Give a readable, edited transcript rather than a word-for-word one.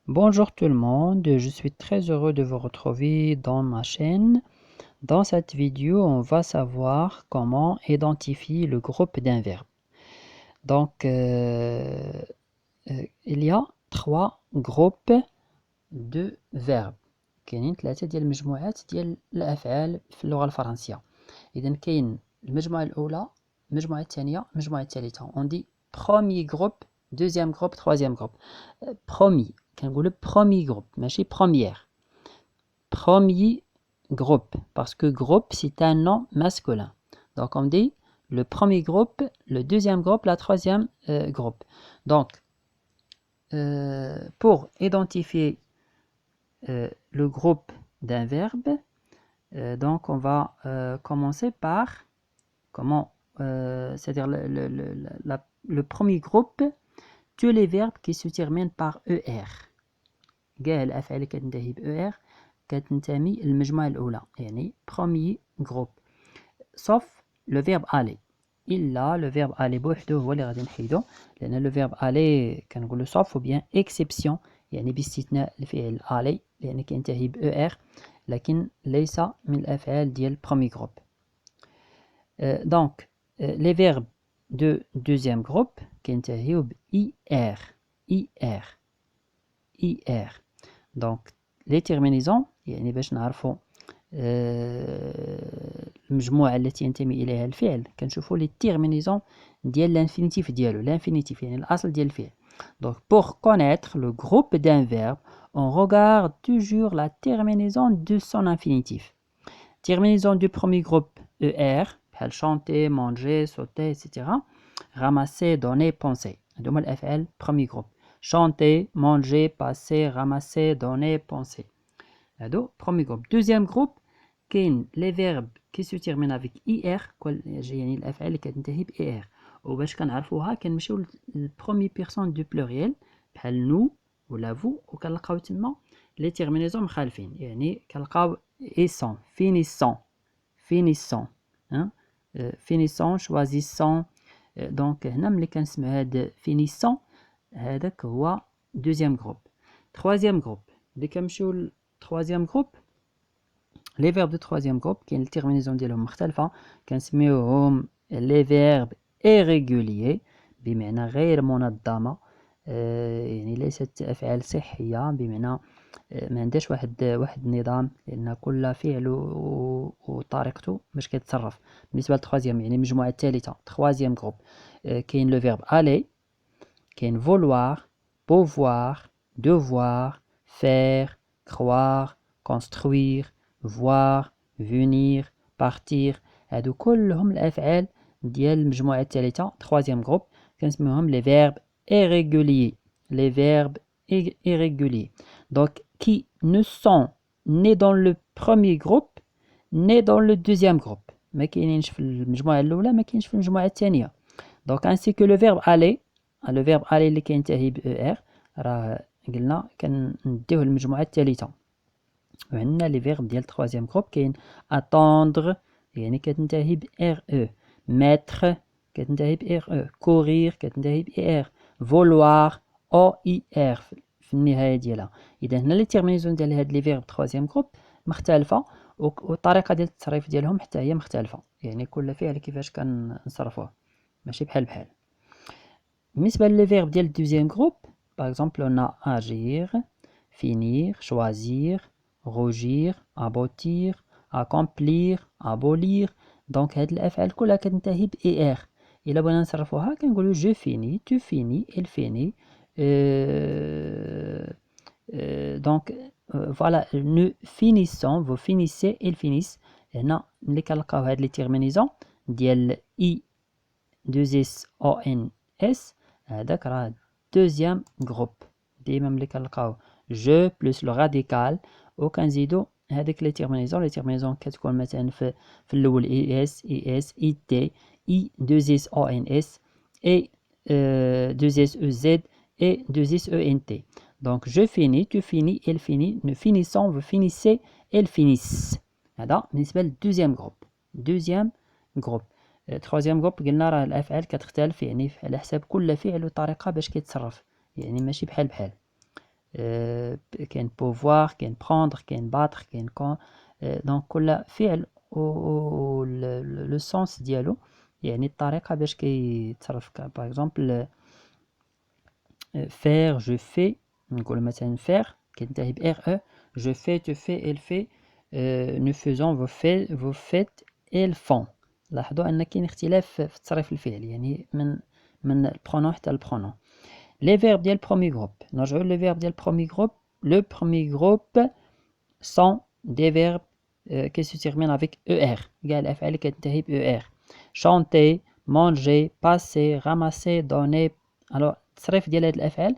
Bonjour tout le monde, je suis très heureux de vous retrouver dans ma chaîne. Dans cette vidéo, on va savoir comment identifier le groupe d'un verbe. Donc, il y a trois groupes de verbes. كاينين ثلاثة ديال المجموعات ديال الأفعال في اللغة الفرنسية. إذا كاين المجموعة الأولى، المجموعة الثانية، المجموعة الثالثة. On dit premier groupe, deuxième groupe, troisième groupe. Premier, كنقولوا premier groupe ماشي première. Premier groupe, parce que groupe c'est un nom masculin. Donc on dit le premier groupe, le deuxième groupe, la troisième groupe. Donc pour identifier le groupe d'un verbe, donc on va commencer par c'est-à-dire le premier groupe, tous les verbes qui se terminent par ER. كاع الأفعال اللي كتنتهي بER كتنتمي للمجموعة الأولى، يعني premier groupe. sauf le verbe aller. إلا le verbe aller بوحدو هو اللي غادي نحيدو، لأن le verbe aller كنقولو sauf ou bien exception، يعني باستثناء الفعل aller لأن كينتهي بER، لكن ليس من الأفعال ديال premier groupe. Donc les verbes de deuxième groupe كينتهيو ب IR. Donc les terminaisons يعني باش نعرفوا المجموعة التي ينتمي إليها الفعل كنشوفوا les terminaisons ديال l'infinitif ديالو، l'infinitif يعني الأصل ديال الفعل. Donc pour connaître le groupe d'un verbe, on regarde toujours la terminaison de son infinitif. Terminaison du premier groupe ER بحال chanter, manger, sauter, etc. ramasser, donner, penser. هادوما الأفعال premier groupe. Chanter, manger, passer, ramasser, donner, penser. هادو premier groupe. Deuxième groupe, كاين les verbes qui se terminent avec IR, يعني الأفعال اللي كتنتهي ب IR. وباش كنعرفوها كنمشيو للبرومي بيرسون دو بلوريال بحال نو ولا فو، وكنلقاو تما لي تيرمينيزون مخالفين، يعني كنلقاو إيسون، فينيسون، فينيسون، شوازيسون. دونك هنا ملي كنسمع هاد فينيسون هذاك هو دوزيام جروب. تروازيام جروب، ملي كنمشيو للتروازيام جروب، لي فيرب دو تروازيام جروب كاين التيرمينيزون ديالهم مختلفة، كنسميوهم لي فيرب إيريغوليي بمعنى غير منظمة، يعني ليست أفعال صحية، بمعنى ما عندهاش واحد النظام، لأن كل فعل وطريقته باش كيتصرف. بالنسبة للتروازيام يعني المجموعة الثالثة تروازيام جروب، كاين لو فيرب aller، كاين vouloir, pouvoir, devoir, faire, croire, construire, voir, venir, partir. هادو كلهم الأفعال ديال المجموعة الثالثة troisième groupe، كنسميوهم les verbes irréguliers. Les verbes irréguliers. Donc, qui ne sont ni dans le premier groupe, ni dans le deuxième groupe. ما كاينينش في المجموعة الأولى، ما كاينش في المجموعة الثانية. Donc, ainsi que le verbe aller. Le verbe aller اللي كينتهي ب ER راه قلنا كنديوه المجموعة الثالثة. وعندنا لي فيرب ديال troisième groupe، كاين attendre يعني كتنتهي ب RE، mettre كتنتهي ب RE، courir كتنتهي ب ER، vouloir OIR في النهاية ديالها. إذا هنا لي تيرمينيزون ديال هاد لي فيرب troisième groupe مختلفة، والطريقة ديال التصريف ديالهم حتى هي مختلفة، يعني كل فعل كيفاش كنصرفوه ماشي بحال. بالنسبة لي فيرب ديال الدوزيام جروب، par exemple on a agir, finir, choisir, rougir, aboutir, accomplir, abolir. donc هاد الأفعال كلها كتنتهي ب ER. إلا بغينا نصرفوها كنقولو je finis, tu finis, il finit. donc voilà, nous finissons, vous finissez, ils finissent. هنا ملي كنلقاو هاد لي تيرمينيزون ديال I 2S ONS هذاك راه دوزيام جروب. ديما ملي كنلقاو جو بلس لو راديكال وكنزيدو هذيك لي تيرمينيزون كتكون مثلا في الاول اس تي اي 2 اس او ان اس اي 2 اس او زد اي 2 اس او ان تي. دونك جو فيني تو فيني il finit nous finissons vous finissez ils finissent. هذا بالنسبه للدوزيام جروب. troisième groupe قلنا راه الافعال كتختلف، يعني على حساب كل فعل وطريقه باش كيتصرف، يعني ماشي بحال. كاين pouvoir كاين prendre كاين battre كاين دونك كل فعل و لو سونس ديالو يعني الطريقة باش كيتصرف باغ اكزومبل faire je fais نقول مثلا faire كينتهي ب re je fais tu fais elle fait nous faisons vous faites elles font لاحظوا ان كاين اختلاف في تصريف الفعل يعني من البرونون حتى البرونون les verbes ديال premier groupe نرجعوا les verbes ديال premier groupe le premier groupe sont des verbes qui se terminent avec er كاع الافعال اللي كتنتهي ب er chanter manger passer ramasser donner alors التصريف ديال هاد الافعال